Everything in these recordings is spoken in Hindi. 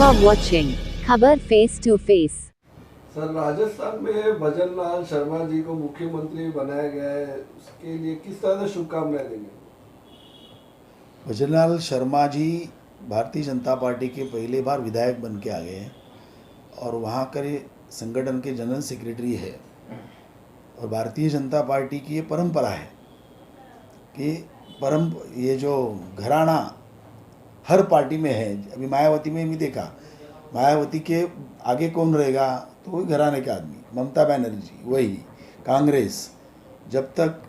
are watching खबर face to face. Sir, Rajasthan में भजनलाल शर्मा जी को मुख्यमंत्री बनाया गया है, उसके लिए किस तरह से शुभकामनाएं देंगे? भजनलाल शर्मा जी भारतीय जनता पार्टी के पहले बार विधायक बन के आ गए हैं और वहाँ के संगठन के जनरल सेक्रेटरी है। और भारतीय जनता पार्टी की ये परंपरा है कि ये जो घराना हर पार्टी में है। अभी मायावती में भी देखा, मायावती के आगे कौन रहेगा तो वही घराने का आदमी, ममता बनर्जी वही, कांग्रेस जब तक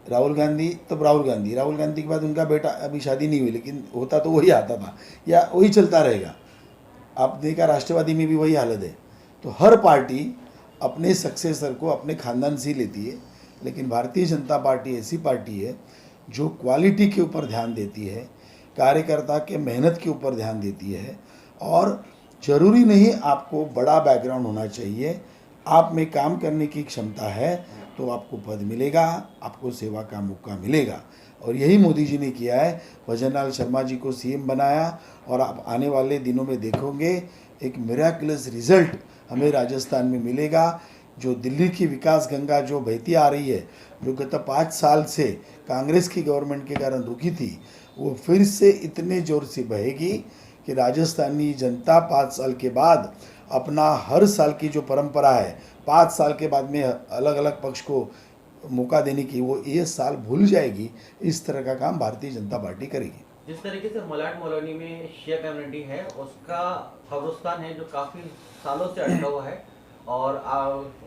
राहुल गांधी, तब राहुल गांधी के बाद उनका बेटा, अभी शादी नहीं हुई लेकिन होता तो वही आता था, या वही चलता रहेगा। आप देखा राष्ट्रवादी में भी वही हालत है। तो हर पार्टी अपने सक्सेसर को अपने खानदान से लेती है, लेकिन भारतीय जनता पार्टी ऐसी पार्टी है जो क्वालिटी के ऊपर ध्यान देती है, कार्यकर्ता के मेहनत के ऊपर ध्यान देती है। और ज़रूरी नहीं आपको बड़ा बैकग्राउंड होना चाहिए, आप में काम करने की क्षमता है तो आपको पद मिलेगा, आपको सेवा का मौका मिलेगा। और यही मोदी जी ने किया है, भजनलाल शर्मा जी को सीएम बनाया। और आप आने वाले दिनों में देखोगे एक मिराकुलस रिजल्ट हमें राजस्थान में मिलेगा। जो दिल्ली की विकास गंगा जो बहती आ रही है, जो गत 5 साल से कांग्रेस की गवर्नमेंट के कारण रुकी थी, वो फिर से इतने ज़ोर से बहेगी कि राजस्थानी जनता 5 साल के बाद अपना हर साल की जो परंपरा है, 5 साल के बाद में अलग अलग पक्ष को मौका देने की, वो ये साल भूल जाएगी। इस तरह का काम भारतीय जनता पार्टी करेगी। जिस तरीके से मलाड कॉलोनी में शिया कम्युनिटी है, उसका कब्रिस्तान है जो काफ़ी सालों से अटका हुआ है, और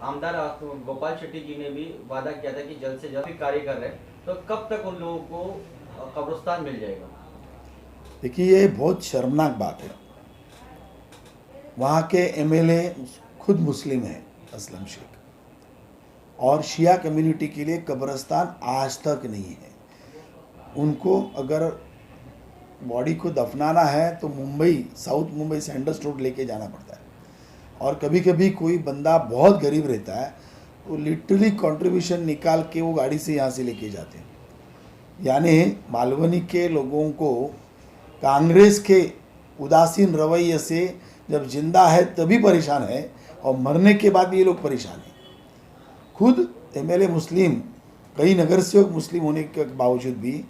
आमदार गोपाल शेट्टी जी ने भी वादा किया था कि जल्द से जल्द कार्य कर रहे हैं, तो कब तक उन लोगों को कब्रिस्तान मिल जाएगा? देखिए, ये बहुत शर्मनाक बात है। वहाँ के एमएलए खुद मुस्लिम हैं, असलम शेख, और शिया कम्युनिटी के लिए कब्रिस्तान आज तक नहीं है। उनको अगर बॉडी को दफनाना है तो Mumbai, south Mumbai Sanders road लेके जाना पड़ता है। और कभी कभी कोई बंदा बहुत गरीब रहता है तो लिटरली कंट्रीब्यूशन निकाल के वो गाड़ी से यहाँ से लेके जाते हैं। यानी मालवनी के लोगों को कांग्रेस के उदासीन रवैये से जब जिंदा है तभी परेशान है, और मरने के बाद ये लोग परेशान हैं। खुद एमएलए मुस्लिम, कई नगर सेवक मुस्लिम होने के बावजूद भी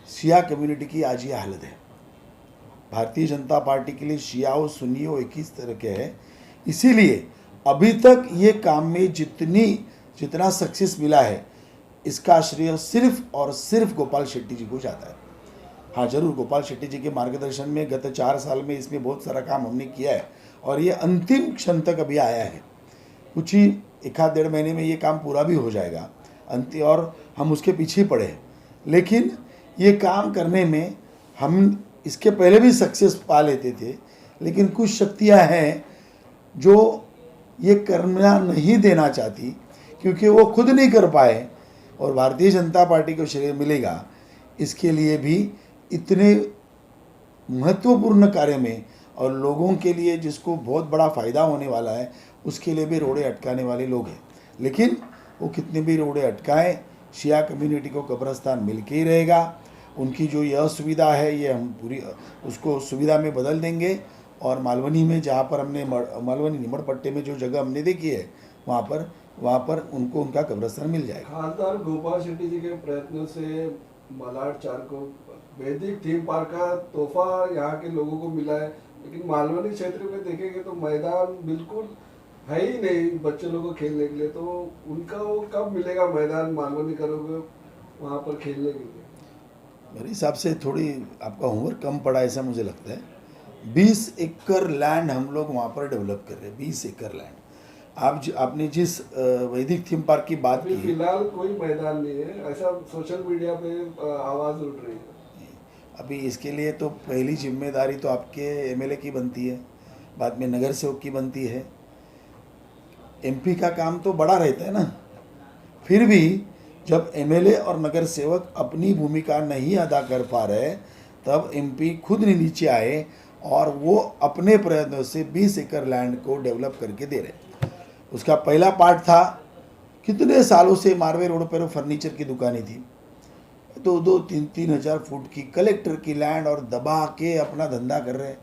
शिया कम्युनिटी की आज ये हालत है। भारतीय जनता पार्टी के लिए शिया हो सुन्नी हो एक ही तरह के है। इसीलिए अभी तक ये काम में जितना सक्सेस मिला है, इसका श्रेय सिर्फ और सिर्फ गोपाल शेट्टी जी को जाता है। हाँ ज़रूर, गोपाल शेट्टी जी के मार्गदर्शन में गत 4 साल में इसमें बहुत सारा काम हमने किया है, और ये अंतिम क्षण तक अभी आया है। कुछ ही 1-1.5 महीने में ये काम पूरा भी हो जाएगा अंतिम, और हम उसके पीछे ही पड़े हैं। लेकिन ये काम करने में हम इसके पहले भी सक्सेस पा लेते थे, लेकिन कुछ शक्तियाँ हैं जो ये करना नहीं देना चाहती, क्योंकि वो खुद नहीं कर पाए, और भारतीय जनता पार्टी को श्रेय मिलेगा। इसके लिए भी इतने महत्वपूर्ण कार्य में और लोगों के लिए जिसको बहुत बड़ा फ़ायदा होने वाला है, उसके लिए भी रोड़े अटकाने वाले लोग हैं। लेकिन वो कितने भी रोड़े अटकाएं, शिया कम्युनिटी को कब्रिस्तान मिल के ही रहेगा। उनकी जो यह सुविधा है, ये हम पूरी उसको सुविधा में बदल देंगे। और मालवनी में जहाँ पर हमने मालवनी निमड़पट्टे में जो जगह हमने देखी है, वहाँ पर उनको उनका कब्रिस्तान मिल जाएगा। खासदार गोपाल शेट्टी जी के प्रयत्नों से मलाड 4 को वैदिक थीम पार्क का तोहफा यहाँ के लोगों को मिला है, लेकिन मालवनी क्षेत्र में देखेंगे तो मैदान बिल्कुल है ही नहीं बच्चे लोगों को खेलने के लिए। तो उनका वो कब मिलेगा मैदान मालवनी करोगे वहाँ पर खेलने के लिए? मेरे हिसाब से थोड़ी आपका होमवर्क कम पड़ा ऐसा मुझे लगता है। 20 एकड़ लैंड हम लोग वहाँ पर डेवलप कर रहे हैं, 20 एकड़ लैंड। आपने जिस वैदिक थीम पार्क की बात की, फिलहाल कोई मैदान नहीं है, ऐसा सोशल मीडिया पे आवाज़ उठ रही है। अभी इसके लिए तो पहली जिम्मेदारी तो आपके एमएलए की बनती है, बाद में नगर सेवक की बनती है। एमपी का काम तो बड़ा रहता है ना। फिर भी जब एमएलए और नगर सेवक अपनी भूमिका नहीं अदा कर पा रहे, तब एमपी खुद नीचे आए और वो अपने प्रयत्नों से 20 एकड़ लैंड को डेवलप करके दे रहे। उसका पहला पार्ट था, कितने सालों से मारवे रोड पर फर्नीचर की दुकानें थी, 2-3 हज़ार फुट की कलेक्टर की लैंड, और दबा के अपना धंधा कर रहे।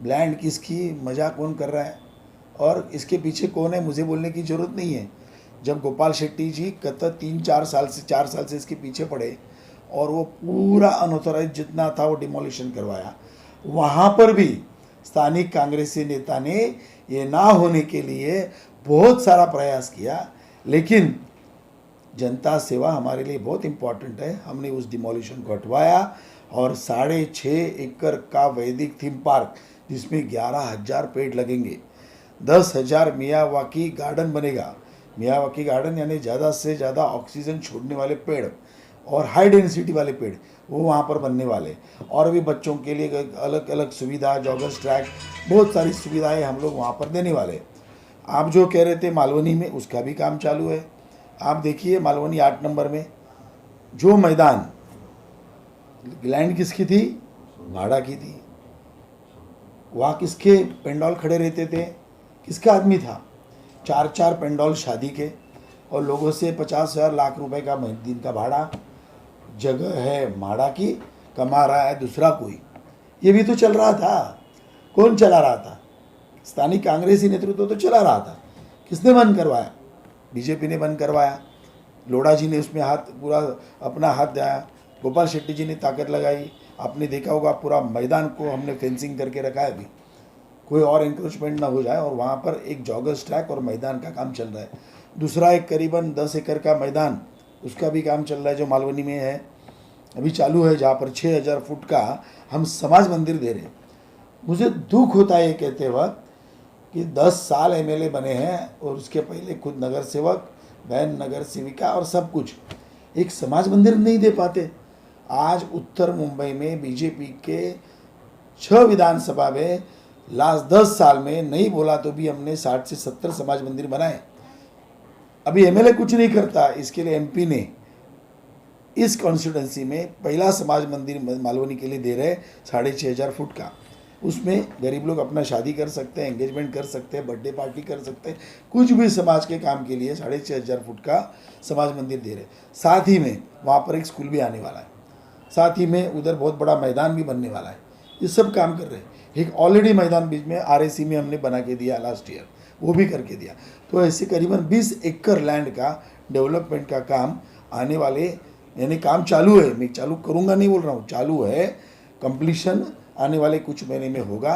लैंड किसकी, मजाक कौन कर रहा है और इसके पीछे कौन है, मुझे बोलने की ज़रूरत नहीं है। जब गोपाल शेट्टी जी कत 4 साल से इसके पीछे पड़े और वो पूरा अनऑथराइज जितना था वो डिमोलिशन करवाया, वहाँ पर भी स्थानिक कांग्रेसी नेता ने ये ना होने के लिए बहुत सारा प्रयास किया, लेकिन जनता सेवा हमारे लिए बहुत इम्पॉर्टेंट है। हमने उस डिमोलिशन को हटवाया और 6.5 एकड़ का वैदिक थीम पार्क जिसमें 11,000 पेड़ लगेंगे, 10,000 मियावाकी गार्डन बनेगा। मियावाकी गार्डन यानी ज़्यादा से ज़्यादा ऑक्सीजन छोड़ने वाले पेड़ और हाई डेंसिटी वाले पेड़ वो वहाँ पर बनने वाले, और भी बच्चों के लिए अलग अलग सुविधा, जॉगर्स ट्रैक, बहुत सारी सुविधाएं हम लोग वहाँ पर देने वाले। आप जो कह रहे थे मालवनी में, उसका भी काम चालू है। आप देखिए मालवनी 8 नंबर में जो मैदान, लैंड किसकी थी, भाड़ा की थी। वहाँ किसके पेंडॉल खड़े रहते थे, किसका आदमी था, 4 पेंडॉल शादी के, और लोगों से 50,000 लाख रुपए का दिन का भाड़ा। जगह है माड़ा की, कमा रहा है दूसरा कोई। ये भी तो चल रहा था। कौन चला रहा था, स्थानीय कांग्रेसी नेतृत्व तो चला रहा था। किसने बंद करवाया, बीजेपी ने बंद करवाया। लोढ़ा जी ने उसमें पूरा अपना हाथ दिया, गोपाल शेट्टी जी ने ताकत लगाई। आपने देखा होगा पूरा मैदान को हमने फेंसिंग करके रखा है, अभी कोई और इंक्रोचमेंट ना हो जाए, और वहाँ पर एक जॉगर्स ट्रैक और मैदान का काम चल रहा है। दूसरा एक करीबन 10 एकड़ का मैदान, उसका भी काम चल रहा है जो मालवनी में है, अभी चालू है, जहाँ पर 6,000 फुट का हम समाज मंदिर दे रहे हैं। मुझे दुख होता है ये कहते वक्त कि 10 साल एमएलए बने हैं और उसके पहले खुद नगर सेवक, बहन नगर सेविका और सब कुछ, एक समाज मंदिर नहीं दे पाते। आज उत्तर मुंबई में बीजेपी के 6 विधानसभा में लास्ट 10 साल में नहीं बोला तो भी हमने 60 से 70 समाज मंदिर बनाए। अभी एमएलए कुछ नहीं करता, इसके लिए एमपी ने इस कॉन्स्टिट्यूंसी में पहला समाज मंदिर मालवनी के लिए दे रहे 6,500 फुट का। उसमें गरीब लोग अपना शादी कर सकते हैं, एंगेजमेंट कर सकते हैं, बर्थडे पार्टी कर सकते हैं, कुछ भी समाज के काम के लिए 6,500 फुट का समाज मंदिर दे रहे। साथ ही में वहाँ पर एक स्कूल भी आने वाला है, साथ ही में उधर बहुत बड़ा मैदान भी बनने वाला है। ये सब काम कर रहे हैं। एक ऑलरेडी मैदान बीच में RAC में हमने बना के दिया लास्ट ईयर, वो भी करके दिया। तो ऐसे करीबन 20 एकड़ लैंड का डेवलपमेंट का काम आने वाले, यानी काम चालू है, मैं चालू करूँगा नहीं बोल रहा हूँ, चालू है, कंप्लीशन आने वाले कुछ महीने में होगा।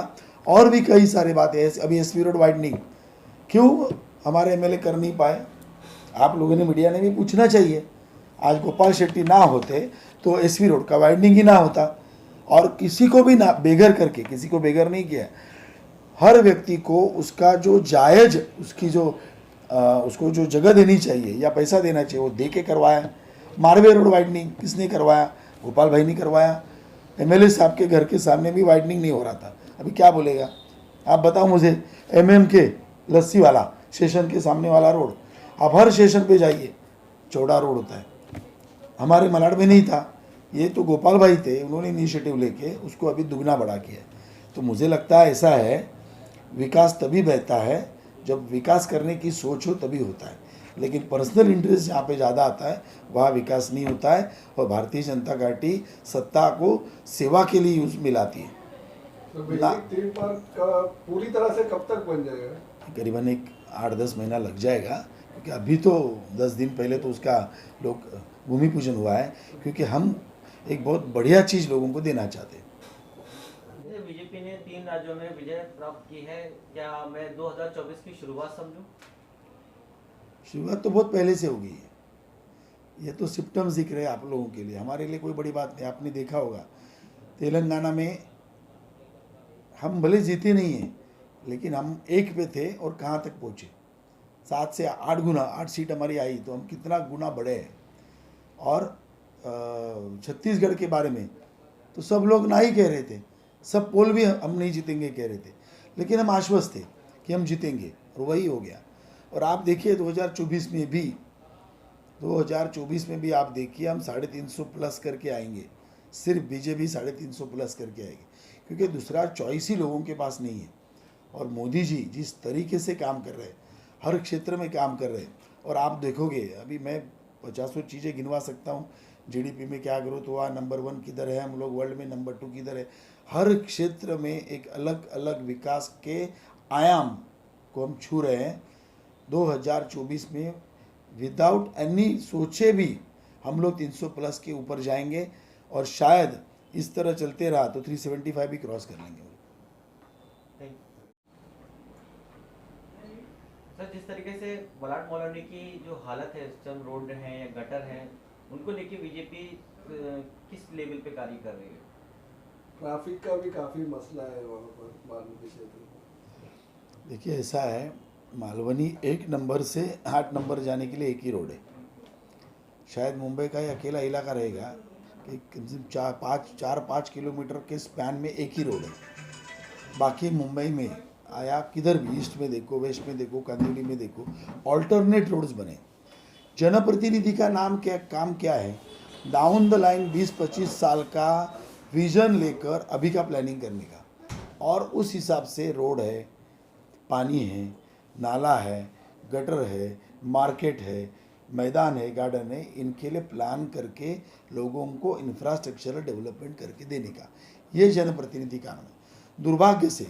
और भी कई सारे बातें हैं। अभी SV रोड वाइडनिंग क्यों हमारे एमएलए कर नहीं पाए, आप लोगों ने, मीडिया ने भी पूछना चाहिए। आज गोपाल शेट्टी ना होते तो SV रोड का वाइडनिंग ही ना होता, और किसी को भी ना बेघर करके, किसी को बेघर नहीं किया, हर व्यक्ति को उसका जो जायज़, उसकी जो उसको जो जगह देनी चाहिए या पैसा देना चाहिए वो दे के करवाया। मारवे रोड वाइडनिंग किसने करवाया, गोपाल भाई ने करवाया। एमएलए साहब के घर के सामने भी वाइडनिंग नहीं हो रहा था, अभी क्या बोलेगा आप बताओ मुझे। MMK लस्सी वाला स्टेशन के सामने वाला रोड, आप हर स्टेशन पे जाइए चौड़ा रोड होता है, हमारे मलाड में नहीं था, ये तो गोपाल भाई थे, उन्होंने इनिशिएटिव लेके उसको अभी दुगना बढ़ा किया। तो मुझे लगता है ऐसा है, विकास तभी बहता है जब विकास करने की सोच हो, तभी होता है। लेकिन पर्सनल इंटरेस्ट जहाँ पे ज़्यादा आता है वहाँ विकास नहीं होता है, और भारतीय जनता पार्टी सत्ता को सेवा के लिए यूज में लाती है। तो वैदिक थीम पार्क का पूरी तरह से कब तक बन जाएगा? करीबन एक 8-10 महीना लग जाएगा, क्योंकि अभी तो 10 दिन पहले तो उसका लोग भूमि पूजन हुआ है, क्योंकि हम एक बहुत बढ़िया चीज़ लोगों को देना चाहते हैं। बीजेपी ने 3 राज्यों में विजय प्राप्त की है, क्या मैं 2024 की शुरुआत समझूं? शुरुआत तो बहुत पहले से होगी, ये तो सिम्टम्स दिख रहे हैं आप लोगों के लिए, हमारे लिए कोई बड़ी बात नहीं। आपने देखा होगा तेलंगाना में हम भले जीते नहीं हैं, लेकिन हम 1 पे थे और कहाँ तक पहुँचे, 7 से 8 गुना, 8 सीट हमारी आई, तो हम कितना गुना बढ़े हैं। और छत्तीसगढ़ के बारे में तो सब लोग ना ही कह रहे थे, सब पोल भी हम नहीं जीतेंगे कह रहे थे, लेकिन हम आश्वस्त थे कि हम जीतेंगे, और वही हो गया। और आप देखिए 2024 में भी आप देखिए हम 350 प्लस करके आएंगे, सिर्फ बीजेपी 350 प्लस करके आएगी, क्योंकि दूसरा चॉइस ही लोगों के पास नहीं है। और मोदी जी जिस तरीके से काम कर रहे हैं, हर क्षेत्र में काम कर रहे हैं, और आप देखोगे अभी मैं 50 चीज़ें गिनवा सकता हूँ, जीडीपी में क्या ग्रोथ हुआ, नंबर 1 किधर है हम लोग वर्ल्ड में, नंबर 2 किधर है। हर क्षेत्र में एक अलग अलग विकास के आयाम को हम छू रहे हैं। 2024 में विदाउट एनी सोचे भी हम लोग 300 प्लस के ऊपर जाएंगे और शायद इस तरह चलते रहा तो 375 भी क्रॉस कर लेंगे। सर, जिस तरीके से बलाट कॉलोनी की जो हालत है, सब रोड हैं या गटर हैं, उनको लेके बीजेपी किस लेवल पे कार्य कर रही है? ट्रैफिक का भी काफ़ी मसला है वहाँ पर मालवनी क्षेत्र में। देखिए ऐसा है, मालवनी 1 नंबर से 8 नंबर जाने के लिए एक ही रोड है। शायद मुंबई का ही अकेला इलाका रहेगा कि कम से कम 4-5 किलोमीटर के स्पैन में एक ही रोड है। बाकी मुंबई में आया किधर भी, ईस्ट में देखो, वेस्ट में देखो, कांदिवली में देखो, ऑल्टरनेट रोड्स बने। जनप्रतिनिधि का काम क्या है, डाउन द लाइन 20-25 साल का विजन लेकर अभी का प्लानिंग करने का, और उस हिसाब से रोड है, पानी है, नाला है, गटर है, मार्केट है, मैदान है, गार्डन है, इनके लिए प्लान करके लोगों को इंफ्रास्ट्रक्चरल डेवलपमेंट करके देने का, ये जनप्रतिनिधि काम है। दुर्भाग्य से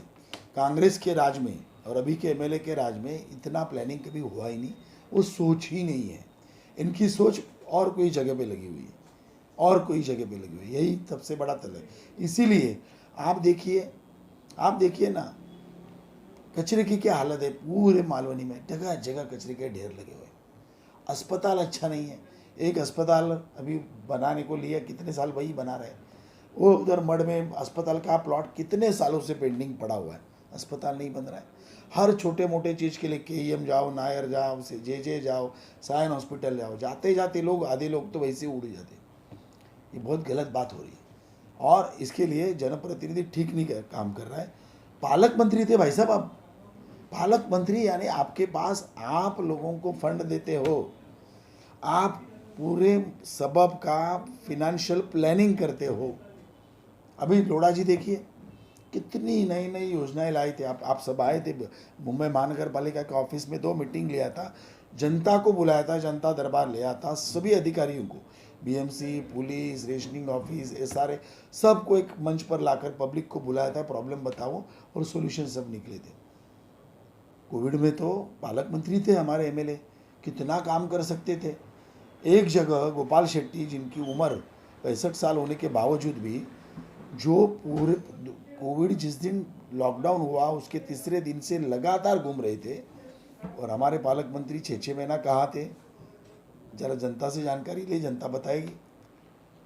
कांग्रेस के राज में और अभी के एमएलए के राज में इतना प्लानिंग कभी हुआ ही नहीं, वो सोच ही नहीं है। इनकी सोच और कोई जगह पे लगी हुई है, और कोई जगह पे लगी हुई है, यही सबसे बड़ा तल है। इसीलिए आप देखिए ना, कचरे की क्या हालत है पूरे मालवनी में, जगह जगह कचरे के ढेर लगे हुए। अस्पताल अच्छा नहीं है, एक अस्पताल अभी बनाने को लिया, कितने साल वही बना रहे। वो उधर मड में अस्पताल का प्लॉट कितने सालों से पेंडिंग पड़ा हुआ है, अस्पताल नहीं बन रहा है। हर छोटे मोटे चीज़ के लिए केईएम जाओ, नायर जाओ, जे जाओ, सायन हॉस्पिटल जाओ, जाते जाते लोग, आधे लोग तो वैसे उड़ जाते। ये बहुत गलत बात हो रही है, और इसके लिए जनप्रतिनिधि ठीक नहीं काम कर रहा है। पालक मंत्री थे भाई साहब, आप पालक मंत्री, यानी आपके पास, आप लोगों को फंड देते हो, आप पूरे सबब का फिनेंशियल प्लानिंग करते हो। अभी लोढ़ा जी देखिए कितनी नई नई योजनाएं लाई थे। आप सब आए थे मुंबई महानगर पालिका के ऑफिस में, 2 मीटिंग लिया था, जनता को बुलाया था, जनता दरबार लिया था, सभी अधिकारियों को, BMC, police, rationing office, SRA, सबको एक मंच पर लाकर पब्लिक को बुलाया था, प्रॉब्लम बताओ, और सोल्यूशन सब निकले थे। कोविड में तो पालक मंत्री थे हमारे एमएलए, कितना काम कर सकते थे। एक जगह गोपाल शेट्टी, जिनकी उम्र 65 साल होने के बावजूद भी, जो पूरे कोविड जिस दिन लॉकडाउन हुआ उसके तीसरे दिन से लगातार घूम रहे थे, और हमारे पालक मंत्री 6-6 महीना कहाँ थे, जरा जनता से जानकारी ले, जनता बताएगी।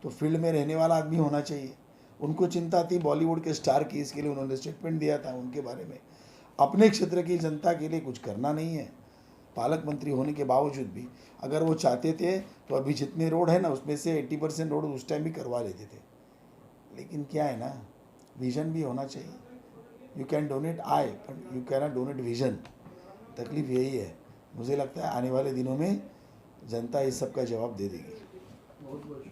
तो फील्ड में रहने वाला आदमी होना चाहिए। उनको चिंता थी बॉलीवुड के स्टार की, इसके लिए उन्होंने स्टेटमेंट दिया था उनके बारे में। अपने क्षेत्र की जनता के लिए कुछ करना नहीं है। पालक मंत्री होने के बावजूद भी अगर वो चाहते थे तो अभी जितने रोड है ना, उसमें से 80% रोड उस टाइम भी करवा लेते थे। लेकिन क्या है ना, विजन भी होना चाहिए। You can donate I, but you can not donate vision. तकलीफ यही है। मुझे लगता है आने वाले दिनों में जनता इस सब का जवाब दे देगी। बहुत बहुत